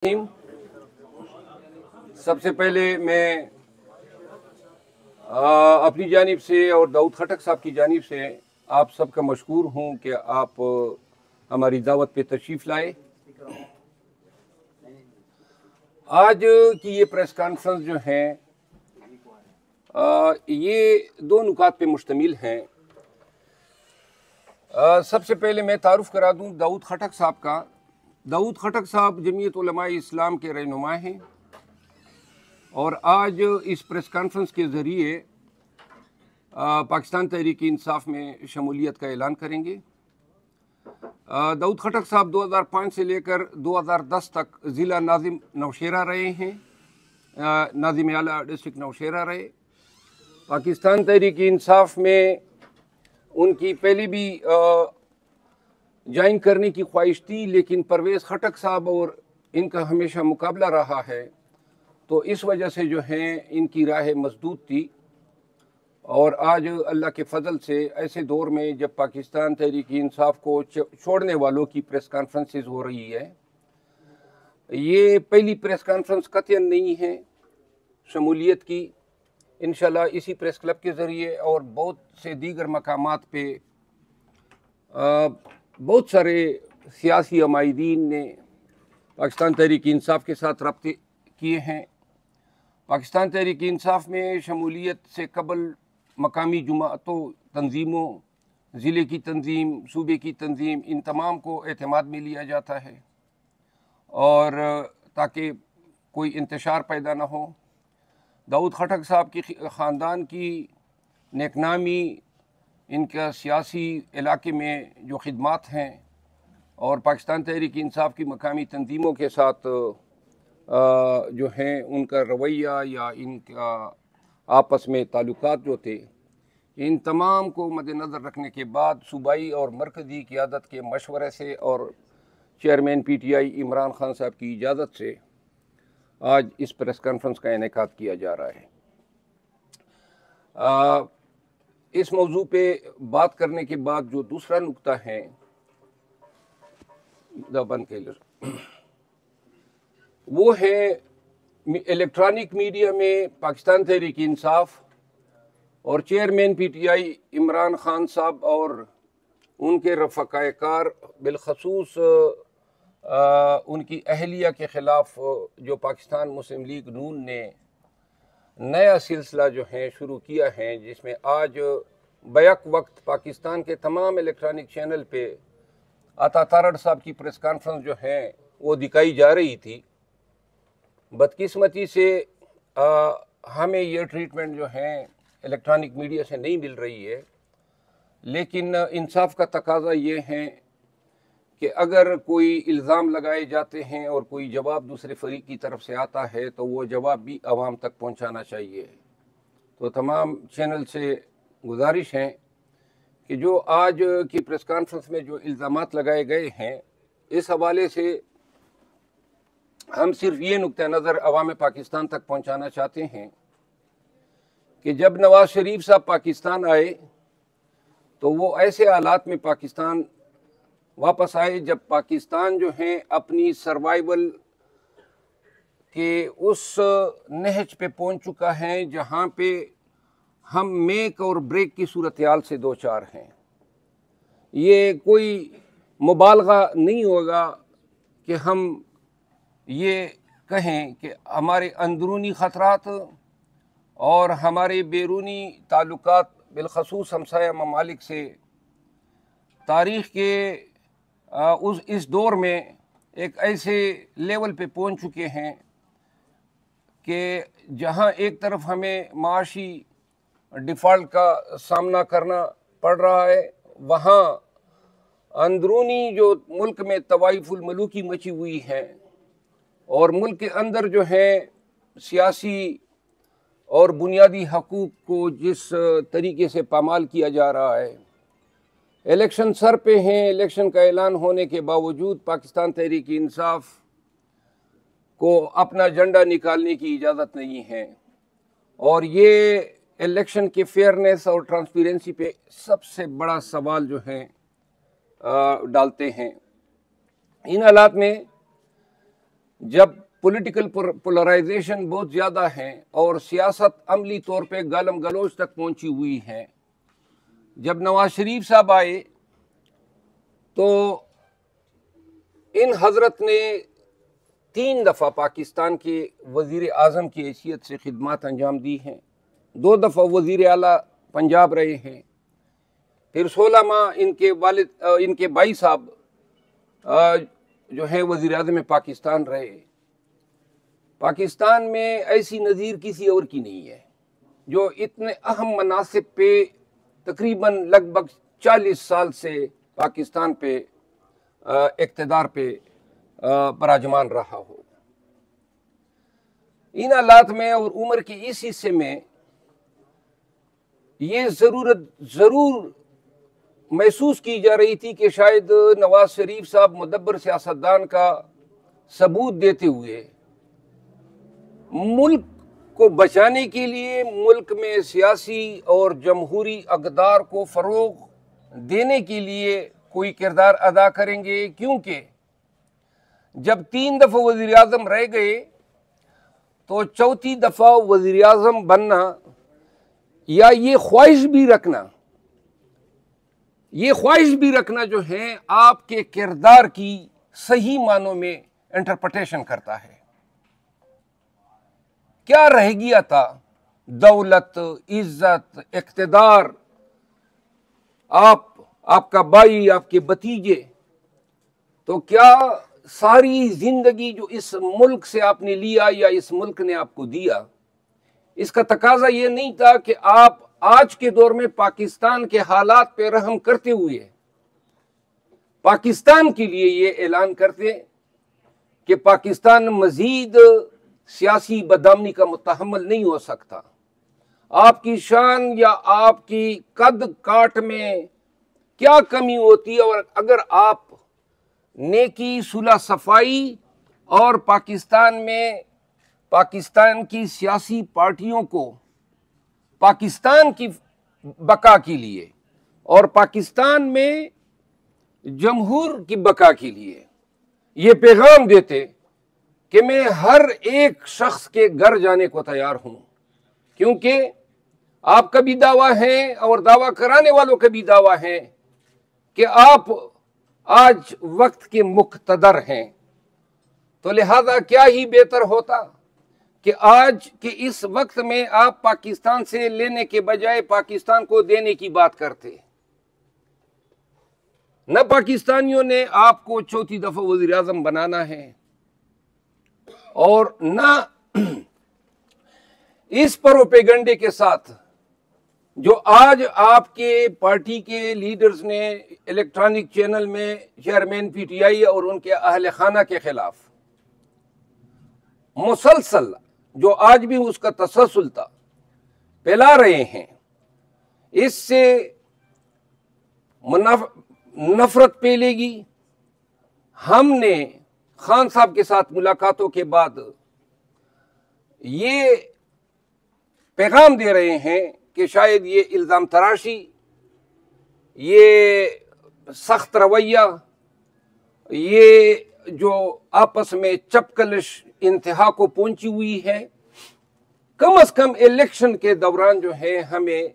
Team, सबसे पहले मैं अपनी जानिब से और दाऊद खटक साहब की जानिब से आप सबका मशकूर हूँ कि आप हमारी दावत पे तशरीफ़ लाए। आज की ये प्रेस कॉन्फ्रेंस जो है ये दो नुकात पे मुश्तमिल हैं। सबसे पहले मैं तारुफ़ करा दूँ दाऊद खटक साहब का। दाऊद खटक साहब जमीयत उलमाए इस्लाम के रहनुमा हैं और आज इस प्रेस कॉन्फ्रेंस के ज़रिए पाकिस्तान तहरीक इंसाफ में शमूलियत का ऐलान करेंगे। दाऊद खटक साहब 2005 से लेकर 2010 तक ज़िला नाजिम नौशेरा रहे हैं, नाजिम आला डिस्ट्रिक्ट नौशेरा रहे। पाकिस्तान तहरीक इंसाफ में उनकी पहले भी ज्वाइन करने की ख्वाहिश थी, लेकिन परवेज़ खटक साहब और इनका हमेशा मुकाबला रहा है, तो इस वजह से जो है इनकी राह मसदूद थी। और आज अल्लाह के फजल से ऐसे दौर में जब पाकिस्तान तहरीक इंसाफ को छोड़ने वालों की प्रेस कॉन्फ्रेंसेस हो रही है, ये पहली प्रेस कॉन्फ्रेंस कतई नहीं है शमूलियत की। इंशाल्लाह इसी प्रेस क्लब के ज़रिए और बहुत से दीगर मकामात पे बहुत सारे सियासी अमायदीन ने पाकिस्तान तहरीक इंसाफ के साथ रब्ते किए हैं। पाकिस्तान तहरीक इंसाफ में शमूलियत से कबल मकामी जुमातों, तंजीमों, ज़िले की तंजीम, सूबे की तंजीम, इन तमाम को एतमाद में लिया जाता है और ताकि कोई इंतशार पैदा ना हो। दाऊद खटक साहब की ख़ानदान की नेकनामी, इनका सियासी इलाके में जो खिदमात हैं और पाकिस्तान तहरीक इंसाफ की मकामी तंजीमों के साथ जो हैं उनका रवैया या इनका आपस में ताल्लुकात जो थे, इन तमाम को मद्देनज़र रखने के बाद सूबाई और मरकज़ी क़ियादत के मशवरे से और चेयरमैन PTI इमरान खान साहब की इजाज़त से आज इस प्रेस कॉन्फ्रेंस का इनेकाद किया जा रहा है। इस मौजू पे बात करने के बाद जो दूसरा नुक्ता है वो है इलेक्ट्रॉनिक मीडिया में पाकिस्तान तहरीक इंसाफ और चेयरमैन PTI इमरान खान साहब और उनके रफ़ाक़ाकार बिलखसूस उनकी अहलिया के ख़िलाफ़ जो पाकिस्तान मुस्लिम लीग नून ने नया सिलसिला जो है शुरू किया है, जिसमें आज बैक वक्त पाकिस्तान के तमाम इलेक्ट्रॉनिक चैनल पे अता तारड़ साहब की प्रेस कॉन्फ्रेंस जो है वो दिखाई जा रही थी। बदकिस्मती से हमें यह ट्रीटमेंट जो है इलेक्ट्रॉनिक मीडिया से नहीं मिल रही है, लेकिन इंसाफ का तकाजा ये है कि अगर कोई इल्ज़ाम लगाए जाते हैं और कोई जवाब दूसरे फरीक की तरफ से आता है तो वो जवाब भी आवाम तक पहुंचाना चाहिए। तो तमाम चैनल से गुजारिश है कि जो आज की प्रेस कॉन्फ्रेंस में जो इल्ज़ामात लगाए गए हैं, इस हवाले से हम सिर्फ ये नुक्ता नज़र अवाम पाकिस्तान तक पहुंचाना चाहते हैं कि जब नवाज शरीफ साहब पाकिस्तान आए तो वो ऐसे हालात में पाकिस्तान वापस आए जब पाकिस्तान जो है अपनी सर्वाइवल के उस नहज पे पहुंच चुका है जहां पे हम मेक और ब्रेक की सूरत हाल से दो चार हैं। ये कोई मुबालगा नहीं होगा कि हम ये कहें कि हमारे अंदरूनी ख़तरात और हमारे बैरूनी ताल्लुकात बिलखसूस हमसाया ममालिक से तारीख़ के इस दौर में एक ऐसे लेवल पे पहुंच चुके हैं कि जहां एक तरफ हमें माशी डिफ़ॉल्ट का सामना करना पड़ रहा है, वहां अंदरूनी जो मुल्क में तवाइफुल मलूकी मची हुई है और मुल्क के अंदर जो है सियासी और बुनियादी हकूक़ को जिस तरीके से पामाल किया जा रहा है, इलेक्शन सर पे हैं। इलेक्शन का ऐलान होने के बावजूद पाकिस्तान तहरीक इंसाफ को अपना झंडा निकालने की इजाज़त नहीं है और ये इलेक्शन के फेयरनेस और ट्रांसपेरेंसी पे सबसे बड़ा सवाल जो है डालते हैं। इन हालात में जब पॉलिटिकल पोलराइजेशन बहुत ज़्यादा है और सियासत अमली तौर पे गालम गलोच तक पहुंची हुई है, जब नवाज शरीफ साहब आए तो इन हजरत ने 3 दफ़ा पाकिस्तान के वज़ीर आज़म की हैसियत से खिदमत अंजाम दी हैं। 2 दफ़ा वज़ीर आला पंजाब रहे हैं। फिर 16 माह इनके भाई साहब जो है वज़ीर आज़म पाकिस्तान रहे। पाकिस्तान में ऐसी नज़ीर किसी और की नहीं है जो इतने अहम मनासिब पे तकरीबन लगभग 40 साल से पाकिस्तान पे इक़्तिदार पे बराजमान रहा हो। इन हालात में और उम्र के इस हिस्से में ये ज़रूर महसूस की जा रही थी कि शायद नवाज शरीफ साहब मुदब्बर सियासतदान का सबूत देते हुए मुल्क को बचाने के लिए मुल्क में सियासी और जमहूरी अक़दार को फ़रोग़ देने के लिए कोई किरदार अदा करेंगे, क्योंकि जब 3 दफ़ा वज़ीर आज़म रह गए तो चौथी दफ़ा वज़ीर आज़म बनना या ये ख्वाहिश भी रखना जो है आपके किरदार की सही मानों में इंटरप्रिटेशन करता है। क्या रह गया था? दौलत, इज्जत, इक़्तिदार, आपका भाई, आपके भतीजे, तो क्या सारी जिंदगी जो इस मुल्क से आपने लिया या इस मुल्क ने आपको दिया, इसका तकाजा ये नहीं था कि आप आज के दौर में पाकिस्तान के हालात पे रहम करते हुए पाकिस्तान के लिए ये ऐलान करते कि पाकिस्तान मजीद सियासी बदआमनी का मुतहम्मिल नहीं हो सकता। आपकी शान या आपकी कद काट में क्या कमी होती है, और अगर आप नेकी, सुलह सफाई और पाकिस्तान की सियासी पार्टियों को पाकिस्तान की बका के लिए और पाकिस्तान में जमहूर की बका के लिए ये पैगाम देते कि मैं हर एक शख्स के घर जाने को तैयार हूं, क्योंकि आपका भी दावा है और दावा कराने वालों का भी दावा है कि आप आज वक्त के मुक़्तदर हैं। तो लिहाजा क्या ही बेहतर होता कि आज के इस वक्त में आप पाकिस्तान से लेने के बजाय पाकिस्तान को देने की बात करते। न पाकिस्तानियों ने आपको चौथी दफा वज़ीर आज़म बनाना है और न इस प्रोपेगंडे के साथ जो आज आपके पार्टी के लीडर्स ने इलेक्ट्रॉनिक चैनल में चेयरमैन पीटीआई और उनके अहले खाना के खिलाफ मुसलसल जो आज भी उसका तसलसल था फैला रहे हैं, इससे नफरत फैलेगी। हमने खान साहब के साथ मुलाकातों के बाद ये पैगाम दे रहे हैं कि शायद ये इल्ज़ाम तराशी, ये सख्त रवैया, ये जो आपस में चपकलिश इंतहा को पहुंची हुई है, कम से कम इलेक्शन के दौरान जो है हमें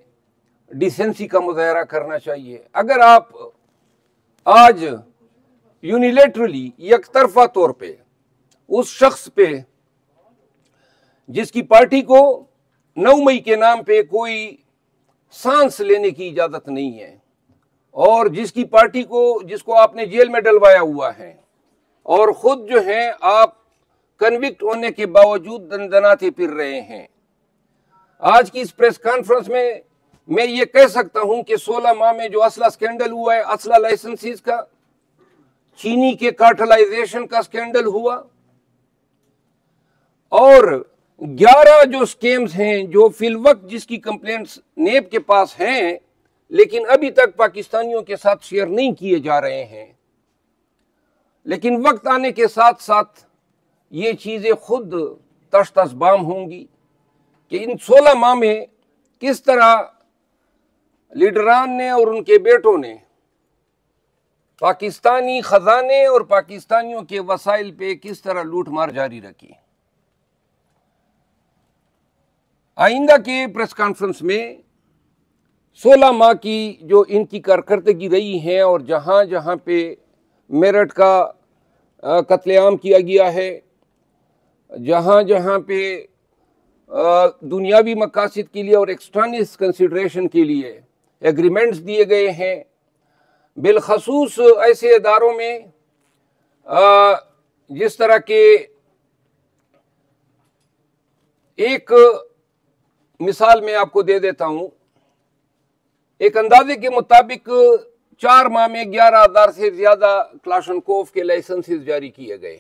डिसेंसी का मुजाहरा करना चाहिए। अगर आप आज यूनिलेटरली यकतरफा तौर पे उस शख्स पे जिसकी पार्टी को 9 मई के नाम पे कोई सांस लेने की इजाजत नहीं है और जिसको आपने जेल में डलवाया हुआ है और खुद जो है आप कन्विक्ट होने के बावजूद दंदनाते फिर रहे हैं, आज की इस प्रेस कॉन्फ्रेंस में मैं ये कह सकता हूं कि 16 माह में जो असला स्कैंडल हुआ है, असला लाइसेंसेस का, चीनी के कार्टेलाइजेशन का स्कैंडल हुआ और 11 जो स्कैम्स हैं जो फिलवक्त जिसकी कंप्लेंट्स नेब के पास हैं लेकिन अभी तक पाकिस्तानियों के साथ शेयर नहीं किए जा रहे हैं, लेकिन वक्त आने के साथ साथ ये चीजें खुद तश्तसबाम होंगी कि इन 16 माह में किस तरह लीडरान ने और उनके बेटों ने पाकिस्तानी खजाने और पाकिस्तानियों के वसाइल पे किस तरह लूटमार जारी रखी। आइंदा के प्रेस कॉन्फ्रेंस में 16 माह की जो इनकी कारकर्दगी रही है और जहां जहां पे मेरठ का कत्लेआम किया गया है, जहां जहां पे दुनियावी मकासद के लिए और एक्सटर्नल कंसिडरेशन के लिए एग्रीमेंट्स दिए गए हैं, बिलखसूस ऐसे इदारों में जिस तरह के एक मिसाल मैं आपको दे देता हूं। एक अंदाजे के मुताबिक 4 माह में 11,000 से ज्यादा क्लाशनकोव के लाइसेंसेस जारी किए गए।